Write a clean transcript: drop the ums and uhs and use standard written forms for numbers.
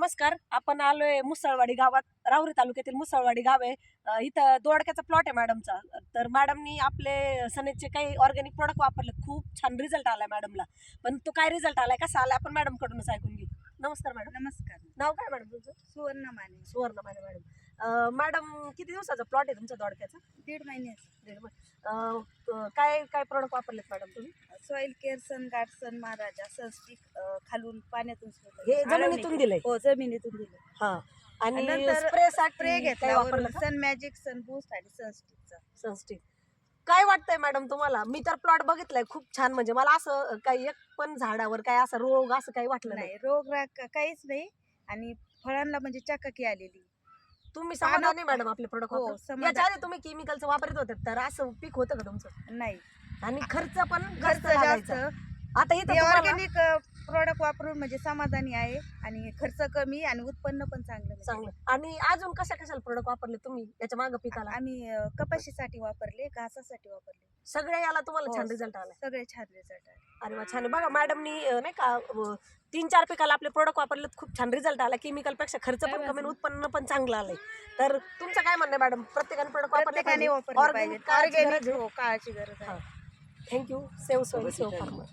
नमस्कार. आपण आलोय मुसळवाडी गावात, राहुरी तालुक्यातील मुसळवाडी गाव आहे. इथं दोडक्याचा प्लॉट आहे मॅडमचा. तर मॅडमनी आपले सनेजचे काही ऑर्गॅनिक प्रोडक्ट वापरले, खूप छान रिझल्ट आलाय मॅडमला. पण तो काय रिझल्ट आलाय, कसा आलाय, आपण मॅडम कडूनच ऐकून घेऊ. नमस्कार मॅडम. नमस्कार. नाव काय मॅडम तुमचं? सुवर्ण माने. सुवर्ण माने मॅडम. मॅडम किती दिवसाचा प्लॉट आहे तुमचा दोडक्याचा? 1.5 महिन्याचं. काय काय प्रोडक्ट वापरलेत मॅडम तुम्ही? सॉइल केअर, सन गार्डसन, महाराजा, सनस्टिक, खालून पाण्यातून हे जमिनीतून दिलंय? हो, जमिनीतून दिलं. हा. आणि नंतर स्प्रे घेतला सन मॅजिक, सन बूस्ट आणि सनस्टिकचा. सनस्टिक. काय वाटतंय मॅडम तुम्हाला? मी तर प्लॉट बघितलाय, खूप छान. म्हणजे मला असं काही एक पण झाडावर काय असं रोग असं काही वाटलं नाही. रोग राग काहीच नाही. आणि फळांना म्हणजे चकाकी आलेली. तुम्ही समाधानी मॅडम आपले प्रोडक्ट हो, वापरून? समाधान. याच्या आधी तुम्ही केमिकलचं वापरत होते, तर असं पीक होतं का तुमचं? नाही. आणि खर्च पण खर्च जास्त. जास्त. आता इथं ऑर्गॅनिक प्रोडक्ट वापरून म्हणजे समाधानी आहे. आणि खर्च कमी आणि उत्पन्न पण चांगलं. चांगलं. आणि अजून कशाला प्रोडक्ट वापरले तुम्ही याच्या मागे पिकाला? आम्ही कपाशीसाठी वापरले, घासासाठी वापरले. सगळे याला तुम्हाला छान रिझल्ट आलाय? सगळे छान रिझल्ट आले. अरे वा, छान. बघा मॅडमनी नाही का 3-4 पिकाला आपले प्रोडक्ट वापरले, खूप छान रिझल्ट आला. केमिकल पेक्षा खर्च पण कमी, उत्पन्न पण चांगलं आलंय. तर तुमचं काय म्हणणं मॅडम? प्रत्येकाने प्रोडक्ट वापरले पाहिजे? ऑर्गॅनिक काळाची गरज आहे. Thank you. Save soil, save farmer.